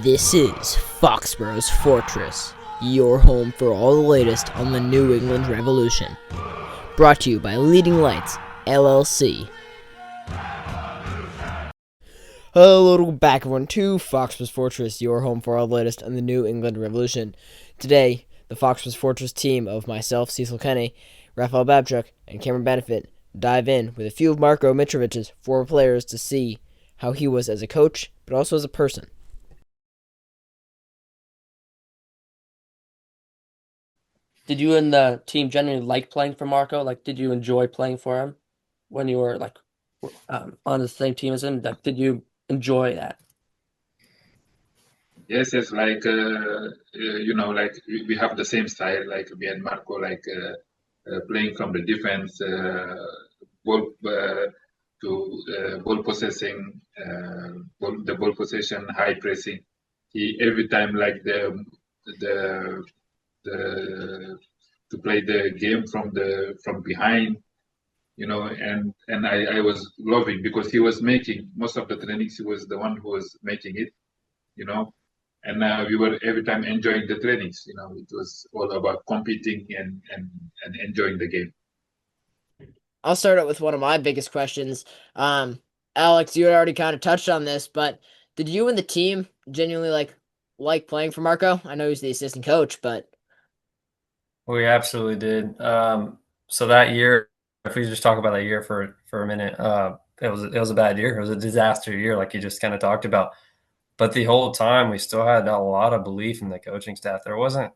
This is Foxboro's Fortress, your home for all the latest on the New England Revolution. Brought to you by Leading Lights, LLC. Hello, welcome back everyone to Foxboro's Fortress, your home for all the latest on the New England Revolution. Today, the Foxboro's Fortress team of myself, Cecil Kenney, Raphael Babchuck, and Cameron Benefit dive in with a few of Marko Mitrovic's former players to see how he was as a coach, but also as a person. Did you and the team generally like playing for Marko? Like, did you enjoy playing for him when you were on the same team as him? Like, did you enjoy that? Yes, like we have the same style, like me and Marco, playing from the defense, ball ball possessing, the ball possession, high pressing. He every time like the the to play the game from behind, and I was loving because he was making most of the trainings. He was the one who was making it, you know and we were every time enjoying the trainings. It was all about competing and enjoying the game. I'll start out with one of my biggest questions. Alex, you had already kind of touched on this, but did you and the team genuinely like playing for Marko? I know he's the assistant coach, but We absolutely did. So that year, if we just talk about that year for a minute, it was a bad year. It was a disaster year, like you just kind of talked about. But the whole time, we still had a lot of belief in the coaching staff. There wasn't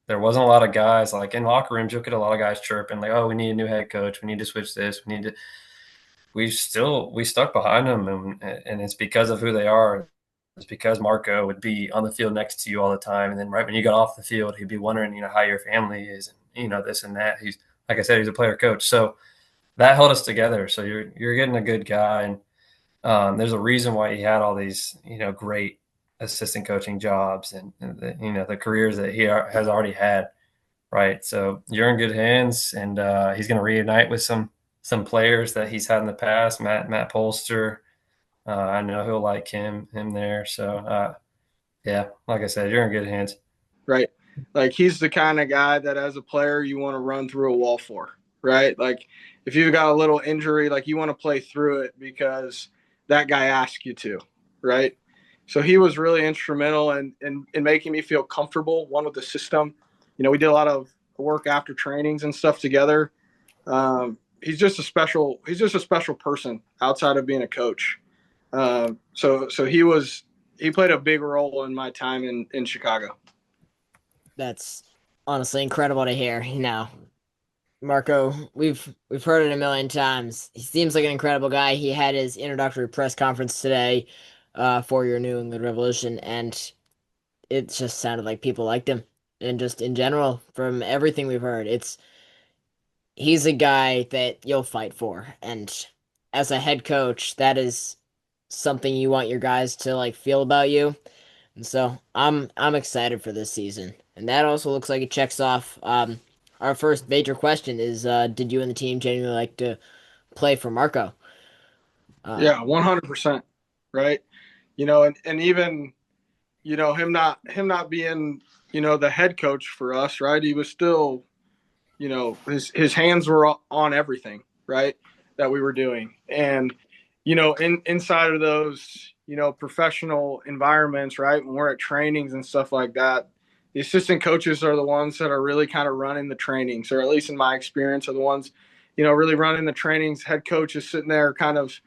a lot of guys like in locker rooms. You'll get a lot of guys chirping like, "Oh, we need a new head coach. We need to switch this. We need to." We stuck behind them, and it's because of who they are. It's because Marko would be on the field next to you all the time, and then right when you got off the field, he'd be wondering, how your family is, and this and that. He's like I said, he's a player coach, so that held us together. So you're getting a good guy, and there's a reason why he had all these great assistant coaching jobs and the careers that he has already had. Right, so you're in good hands, and he's going to reunite with some players that he's had in the past. Matt Polster, I know he'll like him there. So yeah, like I said, you're in good hands. Right, like he's the kind of guy that as a player you want to run through a wall for. Right, like if you've got a little injury, like you want to play through it because that guy asked you to. Right, so he was really instrumental in making me feel comfortable. One with the system. We did a lot of work after trainings and stuff together. He's just a special person outside of being a coach. So he played a big role in my time in Chicago. that's honestly incredible to hear. Marko, we've heard it a million times. He seems like an incredible guy. He had his introductory press conference today for your New England Revolution, and it just sounded like people liked him. And just in general, from everything we've heard, he's a guy that you'll fight for. And as a head coach, that is something you want your guys to feel about you. And so I'm excited for this season. And that also looks like it checks off our first major question is did you and the team genuinely like to play for Marko? Yeah, 100%. Right. And even, him not being, the head coach for us, right? He was still, his hands were on everything, right, that we were doing. And, inside of those, professional environments, right, when we're at trainings and stuff like that, the assistant coaches are the ones that are really kind of running the trainings, or at least in my experience, are the ones, really running the trainings. Head coach is sitting there kind of,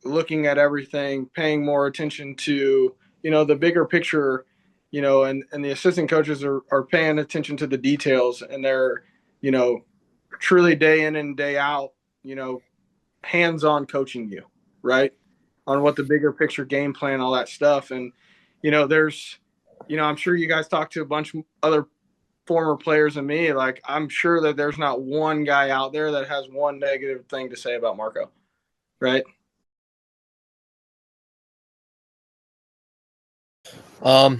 looking at everything, paying more attention to, the bigger picture, and the assistant coaches are paying attention to the details, and they're, truly day in and day out, hands-on coaching you, right, on what the bigger picture game plan, all that stuff. And, there's, I'm sure you guys talk to a bunch of other former players than me. Like, I'm sure that there's not one guy out there that has one negative thing to say about Marko, right? I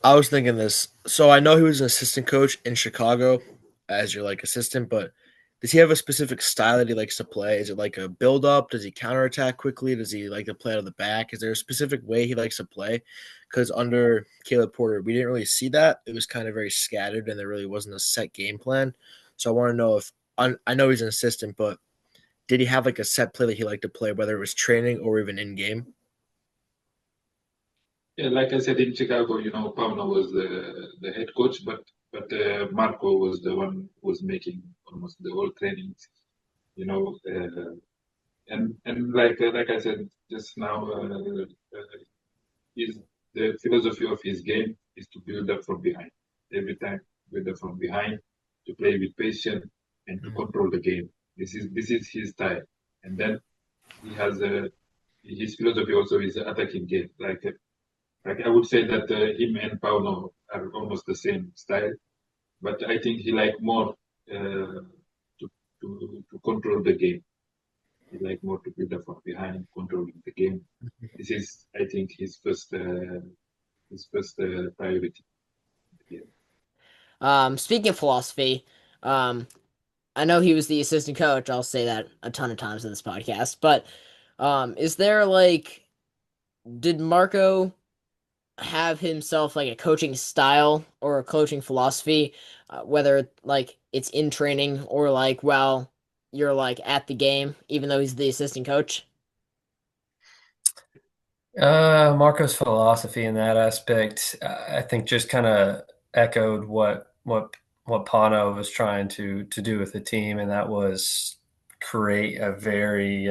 was thinking this. So I know he was an assistant coach in Chicago as your assistant, but does he have a specific style that he likes to play? Is it like a build up? Does he counterattack quickly? Does he like to play out of the back? Is there a specific way he likes to play? Because under Caleb Porter, we didn't really see that. It was kind of very scattered, and there really wasn't a set game plan. So I want to know if I know he's an assistant, but did he have like a set play that he liked to play, whether it was training or even in game? Yeah, like I said in Chicago, Pauno was the head coach, but Marco was the one who was making almost the whole trainings. And like I said just now, is the philosophy of his game is to build up from behind. Every time build up from behind, to play with patience and to control the game. This is his style. And then he has his philosophy also is attacking game. Like I would say that him and Pauno are almost the same style, but I think he like more to control the game. He like more to build up from behind, controlling the game. This is, I think, his first priority. Speaking of philosophy, I know he was the assistant coach. I'll say that a ton of times in this podcast. But is there like, did Marco have himself like a coaching style or a coaching philosophy, whether like it's in training or like while you're like at the game, even though he's the assistant coach? Marco's philosophy in that aspect, I think, just kind of echoed what Pano was trying to do with the team, and that was create a very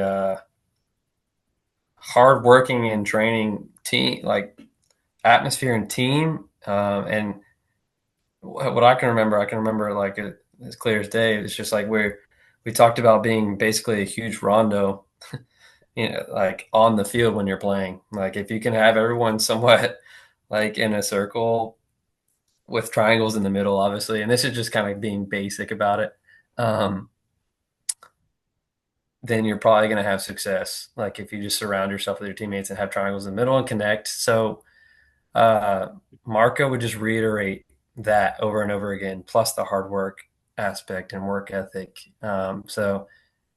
hardworking and training team, like atmosphere and team. And what I can remember like as clear as day. It's just like we talked about being basically a huge rondo, like on the field when you're playing. Like if you can have everyone somewhat like in a circle with triangles in the middle, obviously, and this is just kind of being basic about it, then you're probably going to have success. Like if you just surround yourself with your teammates and have triangles in the middle and connect. So Marco would just reiterate that over and over again, plus the hard work aspect and work ethic. So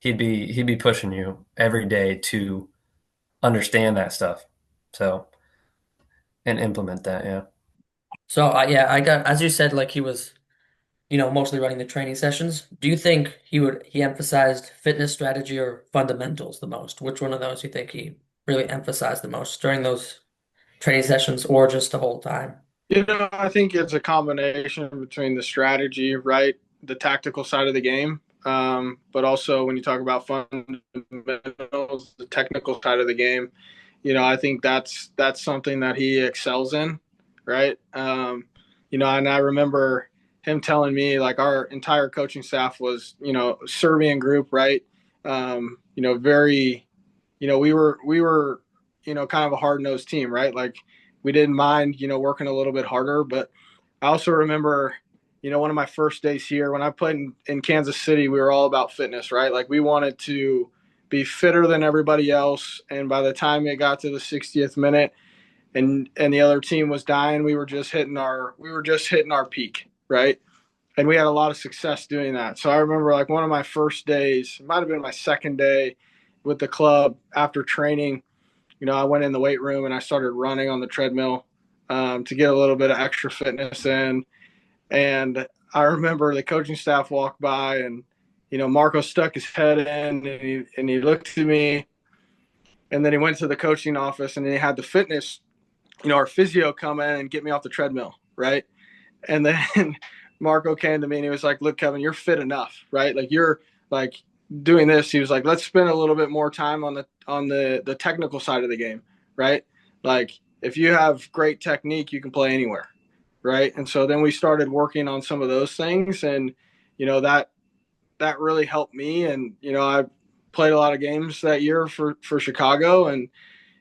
he'd be pushing you every day to understand that stuff. So and implement that. Yeah. So yeah, I got, as you said, like he was, mostly running the training sessions. Do you think he emphasized fitness strategy or fundamentals the most? Which one of those do you think he really emphasized the most during those training sessions or just the whole time? I think it's a combination between the strategy, right, the tactical side of the game, but also when you talk about fundamentals, the technical side of the game. I think that's something that he excels in, right? And I remember him telling me like our entire coaching staff was, Serbian group, right? Very, we were, kind of a hard nosed team, right? Like we didn't mind, working a little bit harder. But I also remember, one of my first days here when I played in Kansas City, we were all about fitness, right? Like we wanted to be fitter than everybody else. And by the time it got to the 60th minute and the other team was dying, we were just hitting our peak, right? And we had a lot of success doing that. So I remember like one of my first days, it might have been my second day with the club after training. I went in the weight room and I started running on the treadmill to get a little bit of extra fitness in. And I remember the coaching staff walked by and, Marco stuck his head in and he looked at me and then he went to the coaching office and he had the fitness, our physio come in and get me off the treadmill. Right. And then Marco came to me and he was like, look, Kevin, you're fit enough, right? Like you're like doing this. He was like, let's spend a little bit more time on the technical side of the game, right? Like if you have great technique, you can play anywhere, right? And so then we started working on some of those things, and that really helped me. And I played a lot of games that year for Chicago, and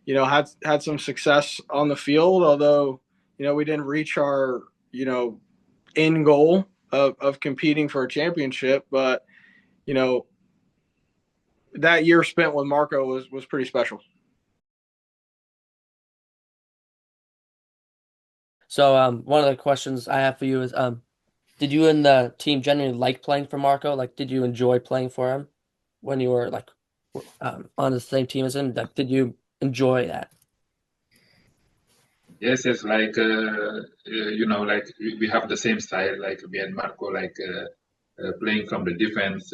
had some success on the field. Although we didn't reach our end goal of competing for a championship, but that year spent with Marco was pretty special. So one of the questions I have for you is, did you and the team generally like playing for Marco? Like, did you enjoy playing for him when you were like on the same team as him? Like, did you enjoy that? Yes, yes, like like we have the same style, like me and Marco, like playing from the defense,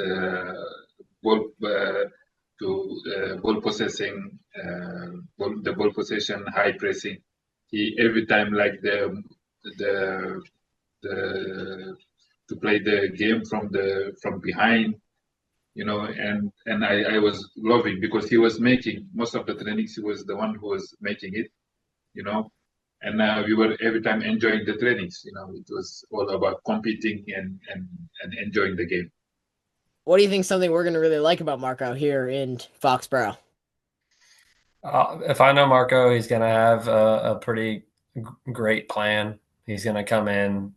ball to ball possessing, the ball possession, high pressing. He every time like the the to play the game from behind, and I was loving because he was making most of the trainings. He was the one who was making it, you know and we were every time enjoying the trainings. It was all about competing and enjoying the game. What do you think something we're going to really like about Marco here in Foxborough? If I know Marco, he's going to have a pretty great plan. He's going to come in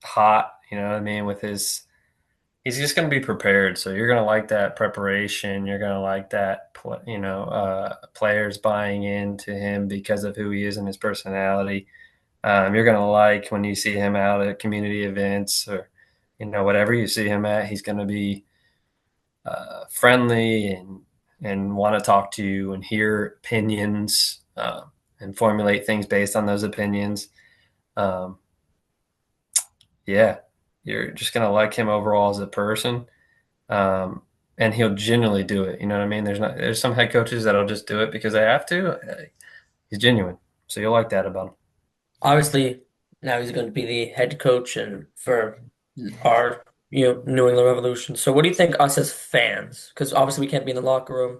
hot, you know what I mean, with he's just going to be prepared. So you're going to like that preparation. You're going to like that, players buying into him because of who he is and his personality. You're going to like when you see him out at community events or, whatever you see him at, he's going to be friendly and want to talk to you and hear opinions and formulate things based on those opinions. Um, yeah, you're just going to like him overall as a person. And he'll genuinely do it. You know what I mean? There's some head coaches that'll just do it because they have to. He's genuine. So you'll like that about him. Obviously, now he's going to be the head coach and for our New England Revolution. So, what do you think us as fans? Because obviously we can't be in the locker room.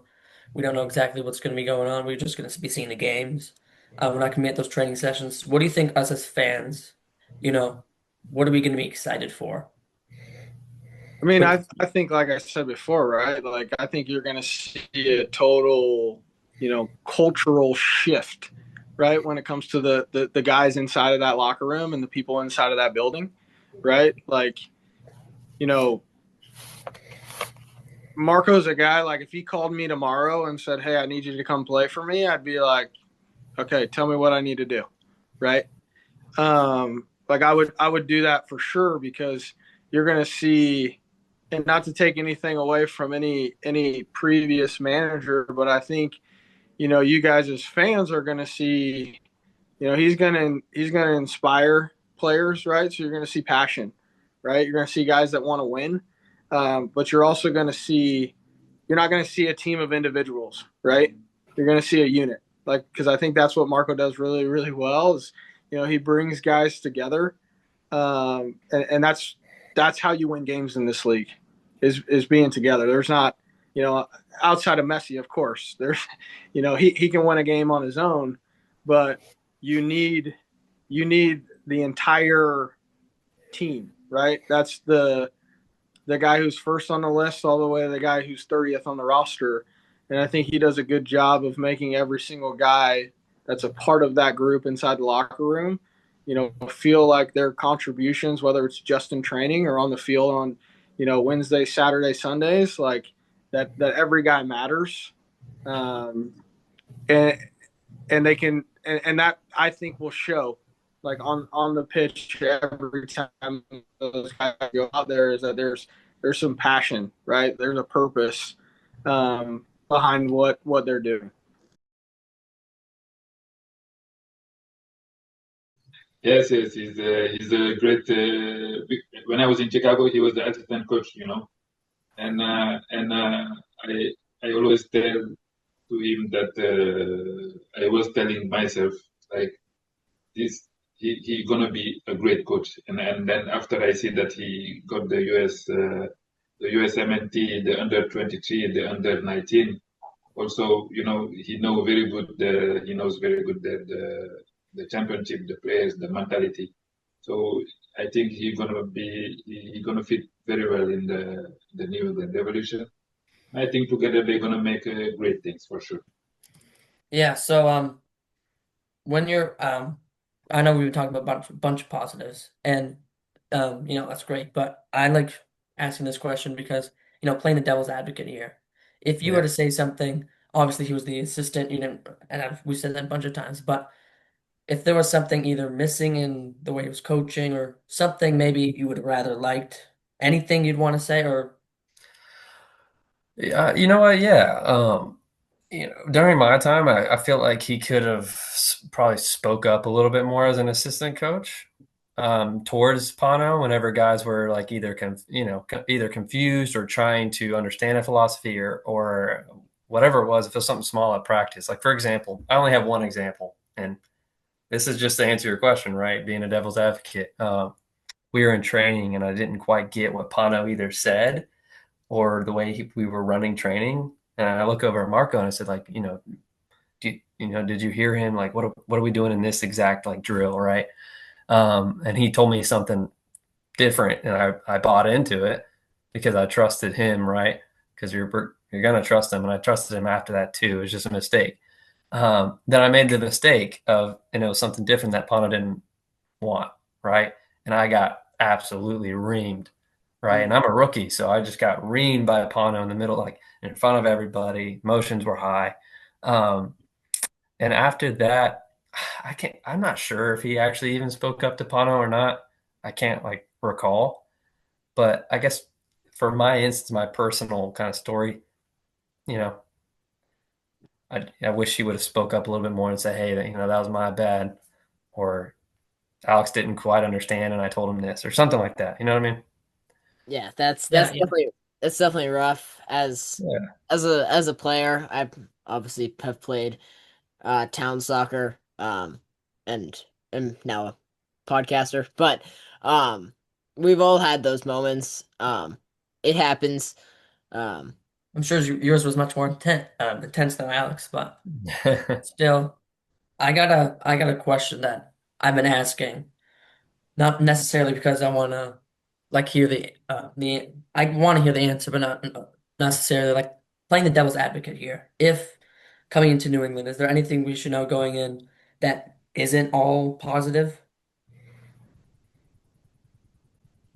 We don't know exactly what's going to be going on. We're just going to be seeing the games. We're not going to be at those training sessions. What do you think us as fans? You know, what are we going to be excited for? I mean, I think, like I said before, right? Like, I think you're going to see a total, cultural shift, right? When it comes to the guys inside of that locker room and the people inside of that building, right? Like, you know, Marco's a guy, like, if he called me tomorrow and said, hey, I need you to come play for me, I'd be like, okay, tell me what I need to do, right? Like, I would do that for sure because you're going to see, and not to take anything away from any previous manager, but I think you guys as fans are going to see, he's going to inspire players, right? So you're going to see passion, right? You're going to see guys that want to win, but you're also going to see, you're not going to see a team of individuals, right? You're going to see a unit, like, because I think that's what Marco does really, really well. Is he brings guys together, and that's how you win games in this league, is being together. There's not, outside of Messi, of course. There's, he can win a game on his own, but you need the entire team, right? That's the guy who's first on the list all the way to the guy who's 30th on the roster. And I think he does a good job of making every single guy that's a part of that group inside the locker room, feel like their contributions, whether it's just in training or on the field on, Wednesday, Saturday, Sundays, like that every guy matters. And they can, and that I think will show like on the pitch every time those guys go out there, is that there's some passion, right? There's a purpose behind what they're doing. Yes, yes, he's a great. When I was in Chicago, he was the assistant coach, and I always tell to him that I was telling myself like this, he gonna be a great coach, and then after I see that he got the USMNT, the under 23, the under 19. Also, he knows very good the championship, the players, the mentality. So I think he gonna fit very well in the New England Revolution. I think together they're gonna make great things for sure. Yeah. So when you're I know we were talking about a bunch of positives, and that's great, but I like asking this question because playing the devil's advocate here. If you were Yeah. to say something, obviously he was the assistant, and we said that a bunch of times, but if there was something either missing in the way he was coaching or something maybe you would have rather liked, anything you'd want to say, or Yeah, you know what? Yeah. During my time, I feel like he could have probably spoke up a little bit more as an assistant coach towards Pano whenever guys were like either confused or trying to understand a philosophy or whatever it was. If it was something small at practice, like for example, I only have one example, and this is just to answer your question, right? Being a devil's advocate, we were in training, and I didn't quite get what Pano either said or the way we were running training. And I look over at Marco and I said, like, did you hear him? Like, what are we doing in this exact like drill, right? And he told me something different, and I bought into it because I trusted him, right? Because you're gonna trust him, and I trusted him after that too. It was just a mistake. Then I made the mistake and it was something different that Pano didn't want, right? And I got absolutely reamed, right? And I'm a rookie, so I just got reamed by Pano in the middle, like in front of everybody. Emotions were high. Um, and after that, I'm not sure if he actually even spoke up to Pano or not. I can't like recall. But I guess for my instance, my personal kind of story, you know, I wish he would have spoke up a little bit more and said, hey, that was my bad. Or Alex didn't quite understand and I told him this or something like that. You know what I mean? Yeah, that's yeah, yeah. definitely rough. Yeah. As a player, I obviously have played town soccer, and am now a podcaster. But we've all had those moments. It happens. Um, I'm sure yours was much more intense than Alex, but still, I got a question that I've been asking, not necessarily because I want to like hear the I want to hear the answer, but not necessarily like playing the devil's advocate here. If coming into New England, is there anything we should know going in that isn't all positive?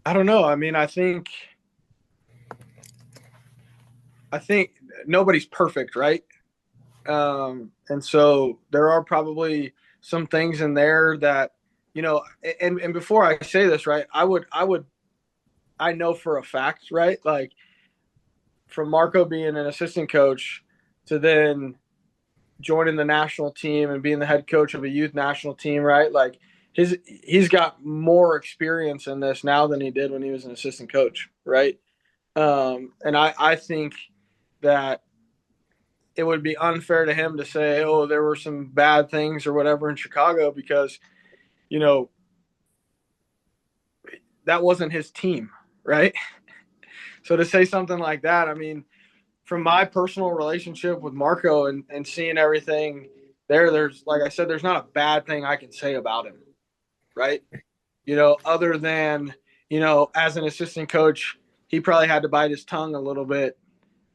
I don't know. I mean, I think nobody's perfect, right? And so there are probably some things in there that, and before I say this, right, I know for a fact, right, like from Marco being an assistant coach to then joining the national team and being the head coach of a youth national team, right, like he's got more experience in this now than he did when he was an assistant coach, right? And I think that it would be unfair to him to say, oh, there were some bad things or whatever in Chicago because, you know, that wasn't his team, right? So to say something like that, I mean, from my personal relationship with Marco and seeing everything there's, like I said, there's not a bad thing I can say about him, right? Other than, as an assistant coach, he probably had to bite his tongue a little bit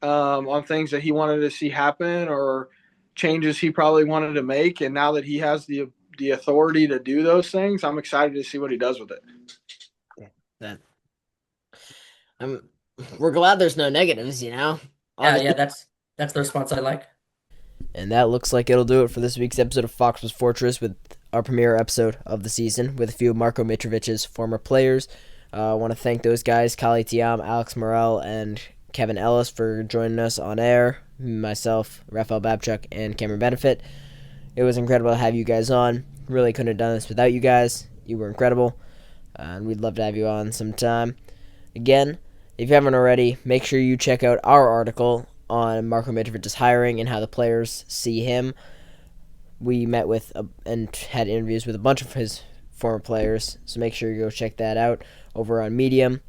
on things that he wanted to see happen or changes he probably wanted to make. And now that he has the authority to do those things, I'm excited to see what he does with it. that we're glad there's no negatives, Yeah, honestly. that's the response I like. And that looks like it'll do it for this week's episode of Foxboro's Fortress, with our premiere episode of the season with a few of Marko Mitrovic's former players. I want to thank those guys, Khaly Thiam, Alex Morrell, and Kevin Ellis, for joining us on air. Myself, Raphael Babchuck, and Cameron Benefit. It was incredible to have you guys on. Really couldn't have done this without you guys. You were incredible. And we'd love to have you on sometime. Again, if you haven't already, make sure you check out our article on Marko Mitrovic's hiring and how the players see him. We met with and had interviews with a bunch of his former players, so make sure you go check that out over on Medium.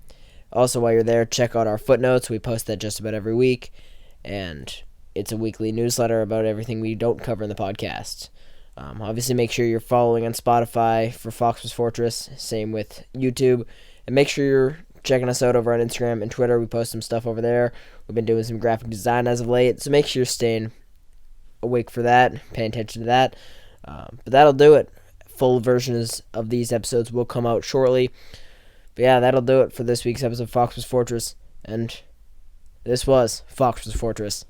Also, while you're there, check out our footnotes. We post that just about every week, and it's a weekly newsletter about everything we don't cover in the podcast. Obviously, make sure you're following on Spotify for Foxboro's Fortress. Same with YouTube. And make sure you're checking us out over on Instagram and Twitter. We post some stuff over there. We've been doing some graphic design as of late, so make sure you're staying awake for that, paying attention to that. But that'll do it. Full versions of these episodes will come out shortly. But yeah, that'll do it for this week's episode of Foxboro's Fortress. And this was Foxboro's Fortress.